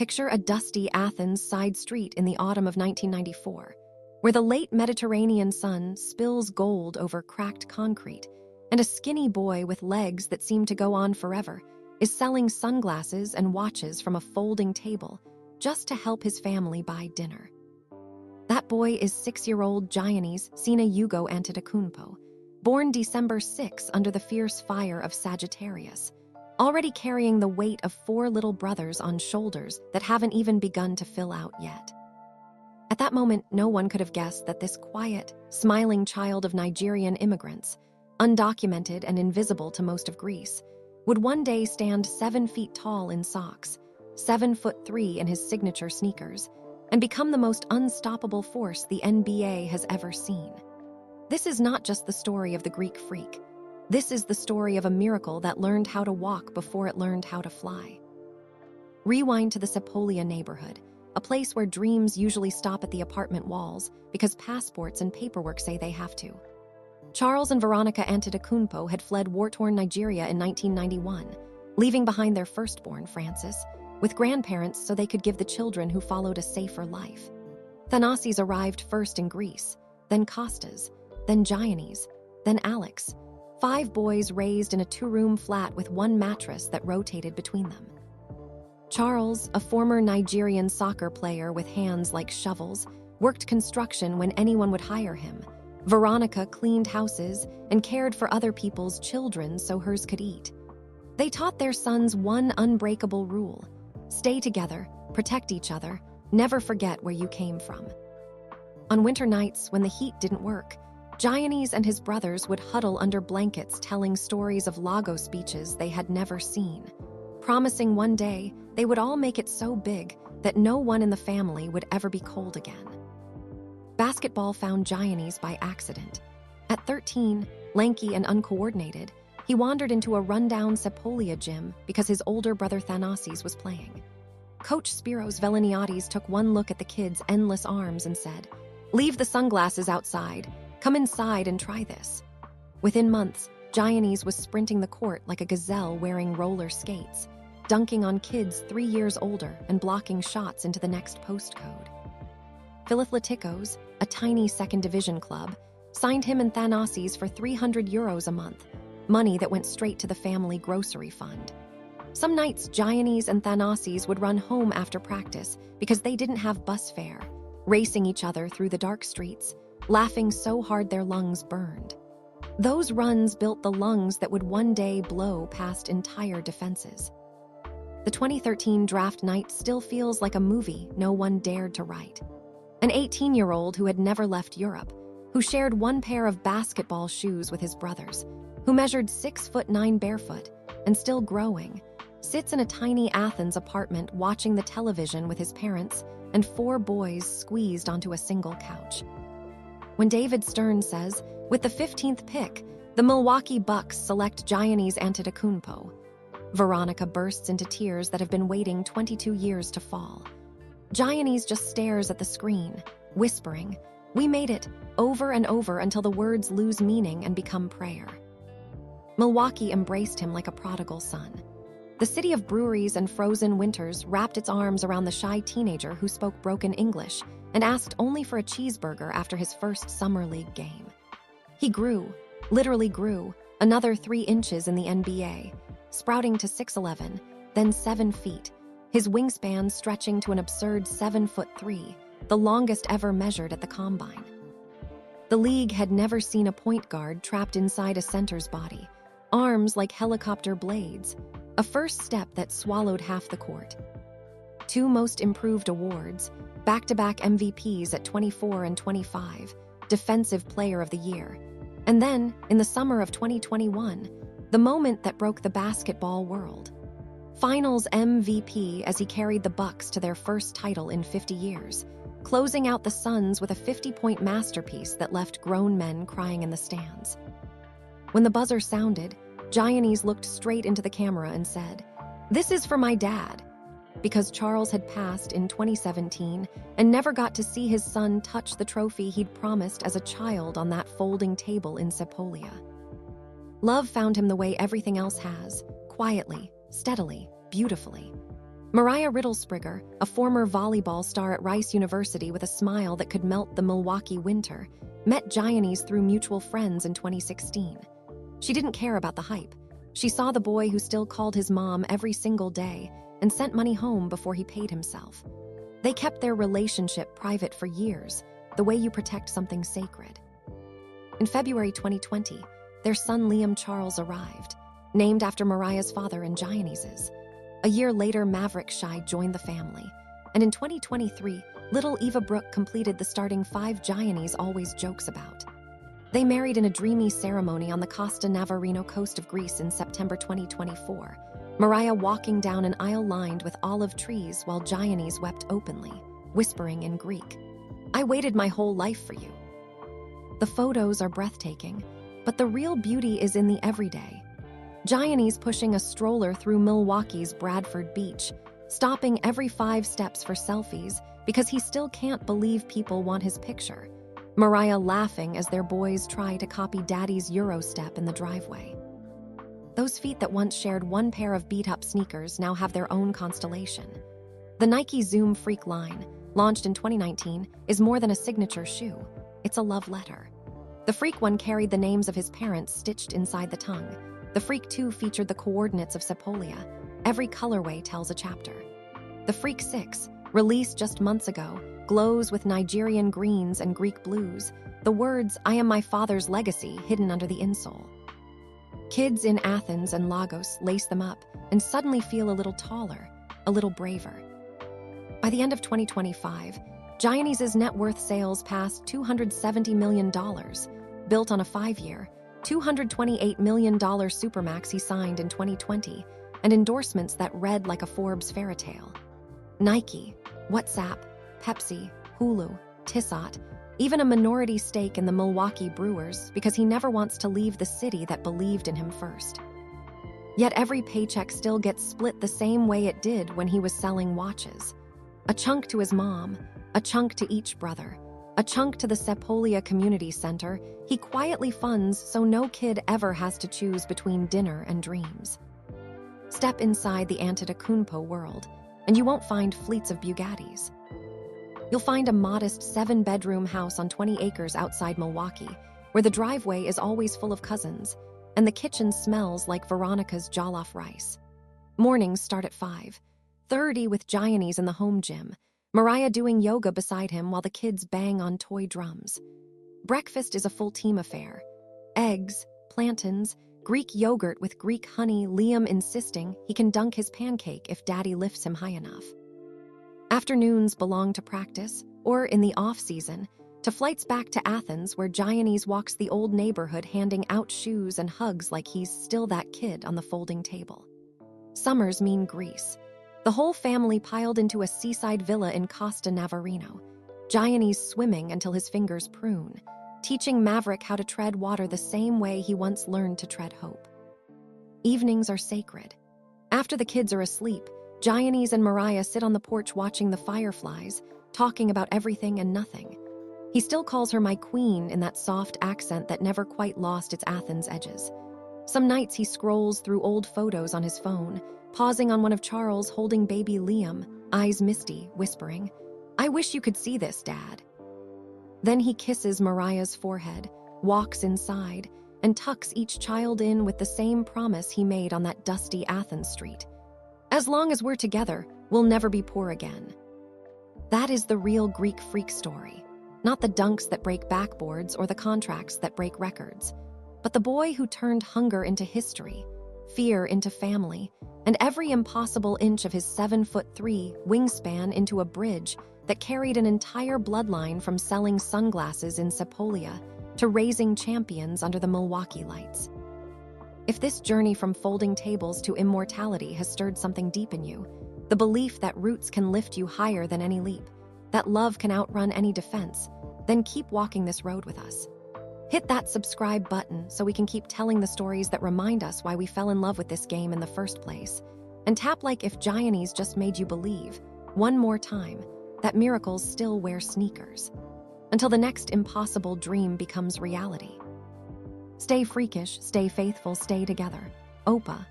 Picture a dusty Athens side street in the autumn of 1994, where the late Mediterranean sun spills gold over cracked concrete, and a skinny boy with legs that seem to go on forever is selling sunglasses and watches from a folding table just to help his family buy dinner. That boy is 6-year-old Giannis Antetokounmpo, born December 6 under the fierce fire of Sagittarius, already carrying the weight of 4 little brothers on shoulders that haven't even begun to fill out yet. At that moment, no one could have guessed that this quiet, smiling child of Nigerian immigrants, undocumented and invisible to most of Greece, would one day stand 7 feet tall in socks, 7'3" in his signature sneakers, and become the most unstoppable force the NBA has ever seen. This is not just the story of the Greek Freak. This is the story of a miracle that learned how to walk before it learned how to fly. Rewind to the Sepolia neighborhood, a place where dreams usually stop at the apartment walls because passports and paperwork say they have to. Charles and Veronica Antetokounmpo had fled war-torn Nigeria in 1991, leaving behind their firstborn, Francis, with grandparents so they could give the children who followed a safer life. Thanasis arrived first in Greece, then Kostas, then Giannis, then Alex, 5 boys raised in a 2-room flat with 1 mattress that rotated between them. Charles, a former Nigerian soccer player with hands like shovels, worked construction when anyone would hire him. Veronica cleaned houses and cared for other people's children so hers could eat. They taught their sons one unbreakable rule: stay together, protect each other, never forget where you came from. On winter nights when the heat didn't work, Giannis and his brothers would huddle under blankets telling stories of Lagos beaches they had never seen, promising one day they would all make it so big that no one in the family would ever be cold again. Basketball found Giannis by accident. At 13, lanky and uncoordinated, he wandered into a rundown Sepolia gym because his older brother Thanasis was playing. Coach Spiros Veliniadis took one look at the kid's endless arms and said, "Leave the sunglasses outside. Come inside and try this." Within months, Giannis was sprinting the court like a gazelle wearing roller skates, dunking on kids 3 years older and blocking shots into the next postcode. Philathleticos, a tiny second division club, signed him and Thanasis for €300 a month, money that went straight to the family grocery fund. Some nights, Giannis and Thanasis would run home after practice because they didn't have bus fare, racing each other through the dark streets, laughing so hard their lungs burned. Those runs built the lungs that would one day blow past entire defenses. The 2013 draft night still feels like a movie no one dared to write. An 18-year-old who had never left Europe, who shared 1 pair of basketball shoes with his brothers, who measured 6'9" barefoot and still growing, sits in a tiny Athens apartment watching the television with his parents and 4 boys squeezed onto a single couch. When David Stern says, with the 15th pick, the Milwaukee Bucks select Giannis Antetokounmpo, Veronica bursts into tears that have been waiting 22 years to fall. Giannis just stares at the screen, whispering, "We made it," over and over until the words lose meaning and become prayer. Milwaukee embraced him like a prodigal son. The city of breweries and frozen winters wrapped its arms around the shy teenager who spoke broken English and asked only for a cheeseburger after his first summer league game. He grew, literally grew, another 3 inches in the NBA, sprouting to 6'11", then 7 feet, his wingspan stretching to an absurd 7'3", the longest ever measured at the combine. The league had never seen a point guard trapped inside a center's body, arms like helicopter blades, a first step that swallowed half the court. 2 most improved awards, back-to-back MVPs at 24 and 25, Defensive Player of the Year. And then, in the summer of 2021, the moment that broke the basketball world. Finals MVP as he carried the Bucks to their first title in 50 years, closing out the Suns with a 50-point masterpiece that left grown men crying in the stands. When the buzzer sounded, Giannis looked straight into the camera and said, "This is for my dad," because Charles had passed in 2017 and never got to see his son touch the trophy he'd promised as a child on that folding table in Sepolia. Love found him the way everything else has, quietly, steadily, beautifully. Mariah Riddlespringer, a former volleyball star at Rice University with a smile that could melt the Milwaukee winter, met Giannis through mutual friends in 2016. She didn't care about the hype. She saw the boy who still called his mom every single day and sent money home before he paid himself. They kept their relationship private for years, the way you protect something sacred. In February 2020, their son Liam Charles arrived, named after Mariah's father and Giannis's. A year later, Maverick joined the family. And in 2023, little Eva Brooke completed the starting 5 Giannis always jokes about. They married in a dreamy ceremony on the Costa Navarino coast of Greece in September 2024, Mariah walking down an aisle lined with olive trees while Giannis wept openly, whispering in Greek, "I waited my whole life for you." The photos are breathtaking, but the real beauty is in the everyday. Giannis pushing a stroller through Milwaukee's Bradford Beach, stopping every 5 steps for selfies because he still can't believe people want his picture. Mariah laughing as their boys try to copy daddy's Eurostep in the driveway. Those feet that once shared one pair of beat-up sneakers now have their own constellation. The Nike Zoom Freak line, launched in 2019, is more than a signature shoe. It's a love letter. The Freak 1 carried the names of his parents stitched inside the tongue. The Freak 2 featured the coordinates of Sepolia. Every colorway tells a chapter. The Freak 6, released just months ago, glows with Nigerian greens and Greek blues, the words, "I am my father's legacy," hidden under the insole. Kids in Athens and Lagos lace them up and suddenly feel a little taller, a little braver. By the end of 2025, Giannis's net worth sales passed $270 million, built on a 5-year, $228 million supermax he signed in 2020, and endorsements that read like a Forbes fairytale. Nike, WhatsApp, Pepsi, Hulu, Tissot, even a minority stake in the Milwaukee Brewers because he never wants to leave the city that believed in him first. Yet every paycheck still gets split the same way it did when he was selling watches. A chunk to his mom, a chunk to each brother, a chunk to the Sepolia Community Center he quietly funds so no kid ever has to choose between dinner and dreams. Step inside the Antetokounmpo world, and you won't find fleets of Bugattis. You'll find a modest 7-bedroom house on 20 acres outside Milwaukee, where the driveway is always full of cousins, and the kitchen smells like Veronica's jollof rice. Mornings start at 5:30 with Giannis in the home gym, Mariah doing yoga beside him while the kids bang on toy drums. Breakfast is a full team affair. Eggs, plantains, Greek yogurt with Greek honey, Liam insisting he can dunk his pancake if daddy lifts him high enough. Afternoons belong to practice, or in the off-season, to flights back to Athens where Giannis walks the old neighborhood handing out shoes and hugs like he's still that kid on the folding table. Summers mean Greece. The whole family piled into a seaside villa in Costa Navarino, Giannis swimming until his fingers prune, teaching Maverick how to tread water the same way he once learned to tread hope. Evenings are sacred. After the kids are asleep, Giannis and Mariah sit on the porch watching the fireflies, talking about everything and nothing. He still calls her my queen in that soft accent that never quite lost its Athens edges. Some nights he scrolls through old photos on his phone, pausing on one of Charles holding baby Liam, eyes misty, whispering, "I wish you could see this, Dad." Then he kisses Mariah's forehead, walks inside, and tucks each child in with the same promise he made on that dusty Athens street. "As long as we're together, we'll never be poor again." That is the real Greek freak story, not the dunks that break backboards or the contracts that break records, but the boy who turned hunger into history, fear into family, and every impossible inch of his 7'3" wingspan into a bridge that carried an entire bloodline from selling sunglasses in Sepolia to raising champions under the Milwaukee lights. If this journey from folding tables to immortality has stirred something deep in you, the belief that roots can lift you higher than any leap, that love can outrun any defense, then keep walking this road with us. Hit that subscribe button so we can keep telling the stories that remind us why we fell in love with this game in the first place. And tap like if Giannis just made you believe, one more time, that miracles still wear sneakers. Until the next impossible dream becomes reality. Stay freakish, stay faithful, stay together. Opa.